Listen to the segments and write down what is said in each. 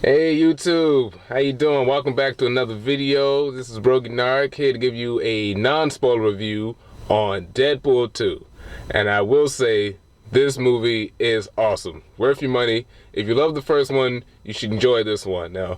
Hey YouTube, how you doing? Welcome back to another video. This is Brogi Naric here to give you a non-spoiler review on Deadpool 2. And I will say, this movie is awesome. Worth your money. If you love the first one, you should enjoy this one. Now,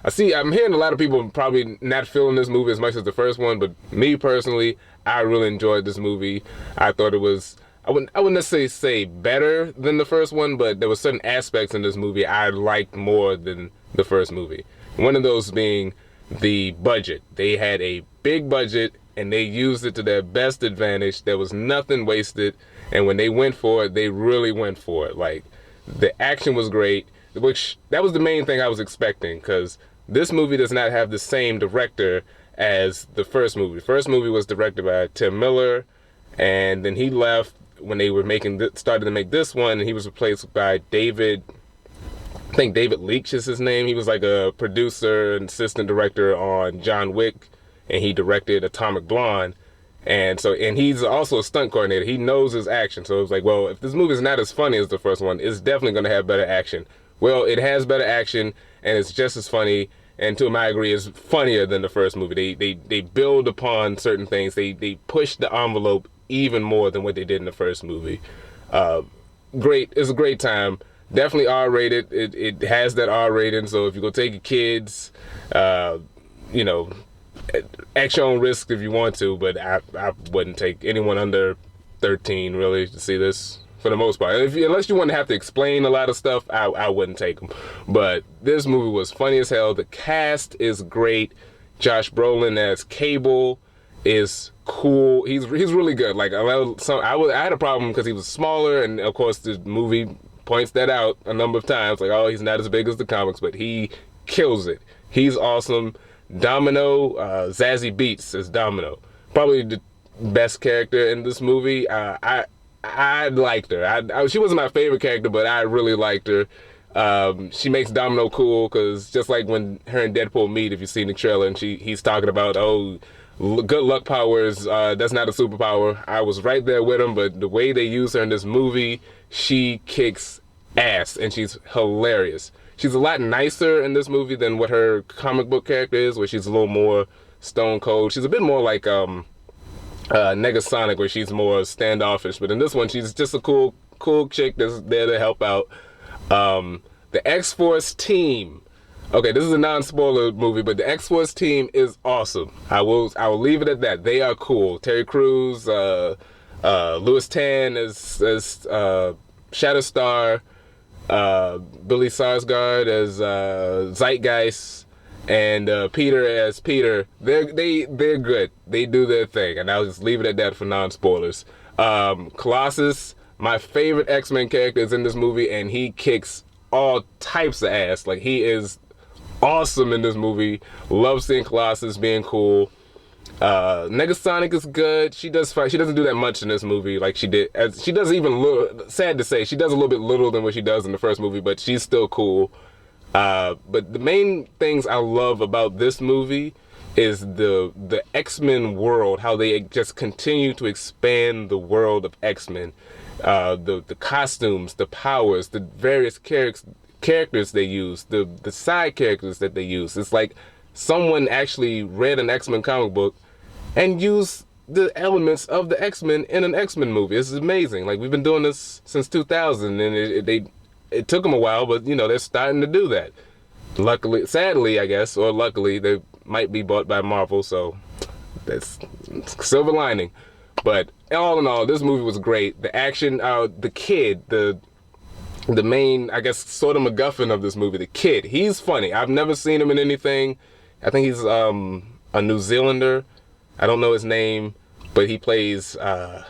I'm hearing a lot of people probably not feeling this movie as much as the first one, but me personally, I really enjoyed this movie. I thought it was I wouldn't necessarily say better than the first one, but there were certain aspects in this movie I liked more than the first movie. One of those being the budget. They had a big budget and they used it to their best advantage. There was nothing wasted, and when they went for it, they really went for it. Like, the action was great, which that was the main thing I was expecting, because this movie does not have the same director as the first movie. The first movie was directed by Tim Miller, and then he left when they were started to make this one, and he was replaced by David. I think David Leitch is his name. He was like a producer and assistant director on John Wick, and he directed Atomic Blonde. And he's also a stunt coordinator. He knows his action. So it was like, well, if this movie is not as funny as the first one, it's definitely going to have better action. Well, it has better action, and it's just as funny. And to my degree, is funnier than the first movie. They build upon certain things. They push the envelope even more than what they did in the first movie. Great, it's a great time. Definitely R-rated. It has that R rating. So if you go take your kids, you know, at your own risk if you want to. But I wouldn't take anyone under 13 really to see this. For the most part, unless you want to have to explain a lot of stuff, I wouldn't take them. But this movie was funny as hell. The cast is great. Josh Brolin as Cable is cool. He's really good. Like, I had a problem because he was smaller, and of course the movie points that out a number of times. Like, oh, he's not as big as the comics, but he kills it. He's awesome. Domino, Zazie Beetz as Domino, probably the best character in this movie. I liked her. She wasn't my favorite character, but I really liked her. She makes Domino cool because just like when her and Deadpool meet, if you've seen the trailer, and he's talking about, oh, good luck powers, that's not a superpower. I was right there with him, but the way they use her in this movie, she kicks ass, and she's hilarious. She's a lot nicer in this movie than what her comic book character is, where she's a little more stone cold. She's a bit more like Negasonic, where she's more standoffish, but in this one she's just a cool chick that's there to help out. The X-Force team, okay, this is a non-spoiler movie, but the X-Force team is awesome. I will leave it at that. They are cool. Terry Crews, Louis Tan as Shatterstar, Billy Sarsgaard as Zeitgeist, and Peter as Peter. They're good. They do their thing, and I'll just leave it at that for non-spoilers. Colossus, my favorite X-Men character, is in this movie, and he kicks all types of ass. Like, he is awesome in this movie. Love seeing Colossus being cool. Negasonic is good. She does fight. She doesn't do that much in this movie like she did. She does even little. Sad to say, she does a little bit little than what she does in the first movie, but she's still cool. But the main things I love about this movie is the X-Men world, how they just continue to expand the world of X-Men. The costumes, the powers, the various characters they use, the side characters that they use. It's like someone actually read an X-Men comic book and used the elements of the X-Men in an X-Men movie. This is amazing. Like, we've been doing this since 2000, and it took them a while, but you know, they're starting to do that. Luckily, sadly, I guess, or luckily, they might be bought by Marvel, so that's silver lining. But all in all, this movie was great. The action, the kid, the main, I guess, sort of MacGuffin of this movie, the kid, he's funny. I've never seen him in anything. I think he's a New Zealander. I don't know his name, but he plays, I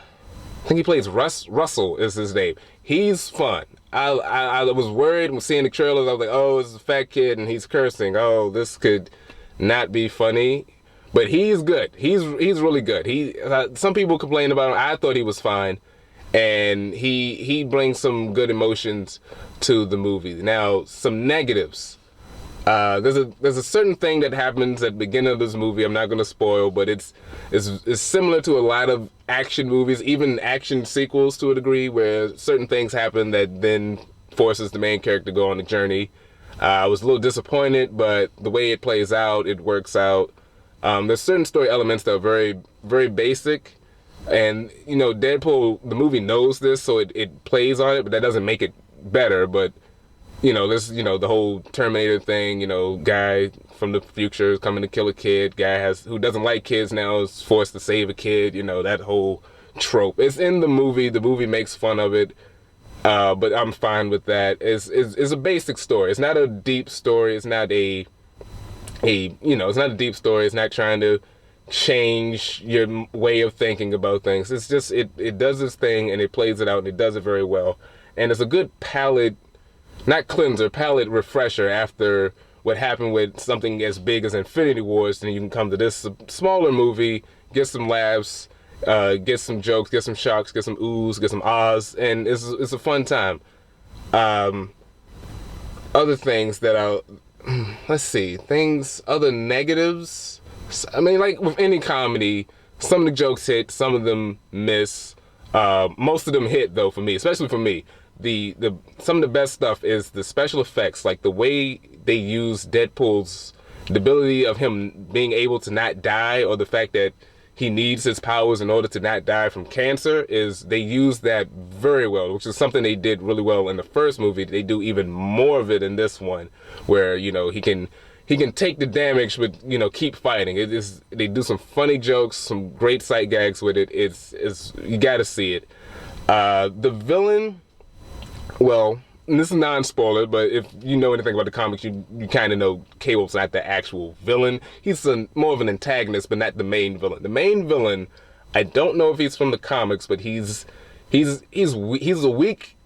think he plays Russell is his name. He's fun. I was worried when seeing the trailers. I was like, oh, it's a fat kid and he's cursing. Oh, this could not be funny. But he's good. He's really good. Some people complain about him. I thought he was fine, and he brings some good emotions to the movie. Now, some negatives. There's a certain thing that happens at the beginning of this movie. I'm not going to spoil, but it's similar to a lot of action movies, even action sequels to a degree, where certain things happen that then forces the main character to go on a journey. I was a little disappointed, but the way it plays out, it works out. There's certain story elements that are very, very basic. And, you know, Deadpool, the movie knows this, so it plays on it, but that doesn't make it better. But, you know, this, you know, the whole Terminator thing, you know, guy from the future is coming to kill a kid. Guy who doesn't like kids now is forced to save a kid, you know, that whole trope. It's in the movie. The movie makes fun of it. But I'm fine with that. It's a basic story. It's not a deep story. It's not it's not a deep story. It's not trying to change your way of thinking about things. It's just, it does its thing and it plays it out and it does it very well. And it's a good palate, not cleanser, palate refresher after what happened with something as big as Infinity Wars. Then you can come to this smaller movie, get some laughs, get some jokes, get some shocks, get some oohs, get some ahs, and it's a fun time. Other things that other negatives. I mean, like with any comedy, some of the jokes hit, some of them miss. Most of them hit though for me, especially for me. Some of the best stuff is the special effects, like the way they use Deadpool's, the ability of him being able to not die, or the fact that he needs his powers in order to not die from cancer, they use that very well, which is something they did really well in the first movie. They do even more of it in this one, where, you know, he can take the damage, but, you know, keep fighting. They do some funny jokes, some great sight gags with it. It's you got to see it. The villain, well, this is non-spoiler, but if you know anything about the comics, you kind of know Cable's not the actual villain. He's more of an antagonist, but not the main villain. The main villain, I don't know if he's from the comics, but he's a weak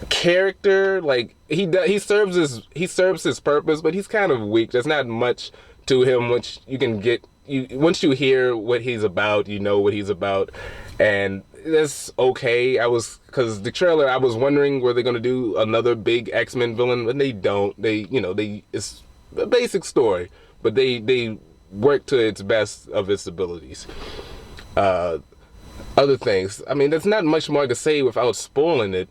character. Like he serves his purpose, but he's kind of weak. There's not much to him, which you can get. Once you hear what he's about, you know what he's about, and that's okay. Because the trailer, I was wondering were they going to do another big X-Men villain, but they don't. It's a basic story, but they work to its best of its abilities. Other things, I mean, there's not much more to say without spoiling it.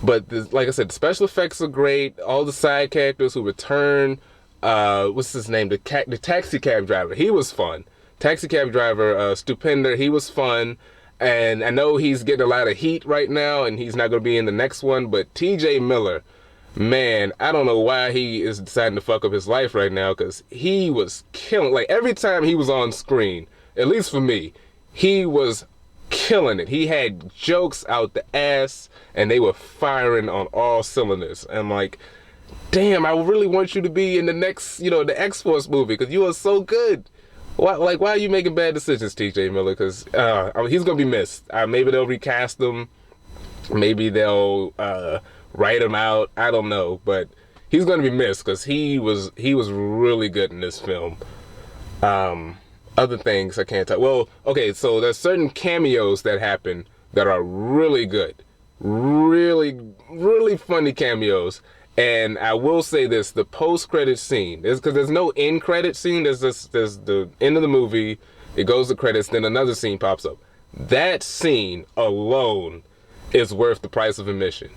But like I said, the special effects are great. All the side characters who return. What's his name? The taxi cab driver. He was fun. Taxi cab driver, Stupender. He was fun. And I know he's getting a lot of heat right now, and he's not going to be in the next one. But T.J. Miller, man, I don't know why he is deciding to fuck up his life right now, because he was killing. Like, every time he was on screen, at least for me, he was killing it. He had jokes out the ass, and they were firing on all cylinders. And I'm like, damn, I really want you to be in the next, the X-Force movie, because you are so good. Why are you making bad decisions, T.J. Miller? Because he's going to be missed. Maybe they'll recast him. Maybe they'll write him out. I don't know. But he's going to be missed because he was really good in this film. Other things I can't tell. Well, okay, so there's certain cameos that happen that are really good. Really, really funny cameos. And I will say this, the post-credit scene, because there's no end-credit scene, there's the end of the movie, it goes to credits, then another scene pops up. That scene alone is worth the price of admission.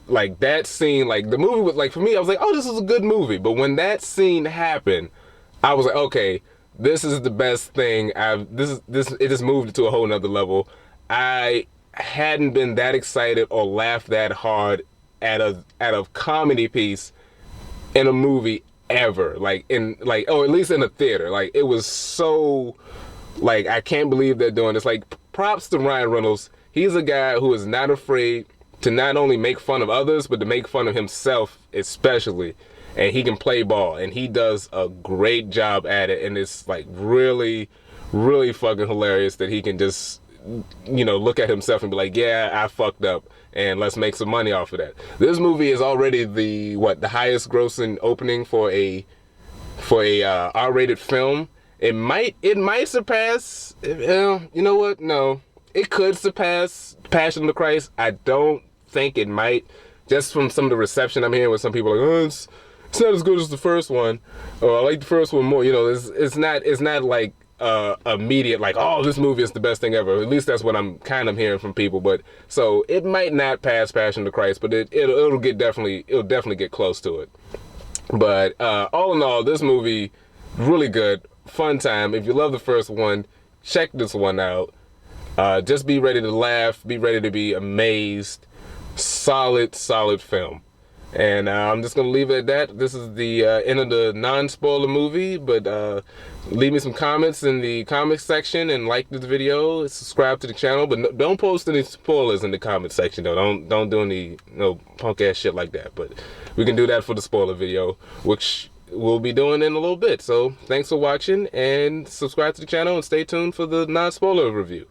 Like, that scene, like, the movie was, like, for me, I was like, oh, this is a good movie. But when that scene happened, I was like, okay, this is the best thing. It just moved to a whole nother level. I hadn't been that excited or laughed that hard at a comedy piece in a movie ever, or at least in a theater. Like, it was so, like, I can't believe they're doing this. Like, props to Ryan Reynolds. He's a guy who is not afraid to not only make fun of others, but to make fun of himself especially. And he can play ball, and he does a great job at it. And it's like really, really fucking hilarious that he can just, look at himself and be like, yeah, I fucked up, and let's make some money off of that. This movie is already the highest grossing opening for a R-rated film. It might surpass, you know what? No, it could surpass Passion of the Christ. I don't think it might, just from some of the reception I'm hearing with some people like, oh, it's not as good as the first one, or I like the first one more. It's not like immediate like, oh, this movie is the best thing ever. At least that's what I'm kind of hearing from people. But so it might not pass Passion of the Christ, but it'll definitely get close to it. But all in all, this movie really good, fun time. If you love the first one, check this one out. Just be ready to laugh, be ready to be amazed. Solid film. And I'm just going to leave it at that. This is the end of the non-spoiler movie, but leave me some comments in the comments section and like this video, subscribe to the channel, but don't post any spoilers in the comment section though. Don't do any punk ass shit like that. But we can do that for the spoiler video, which we'll be doing in a little bit. So thanks for watching, and subscribe to the channel and stay tuned for the non-spoiler review.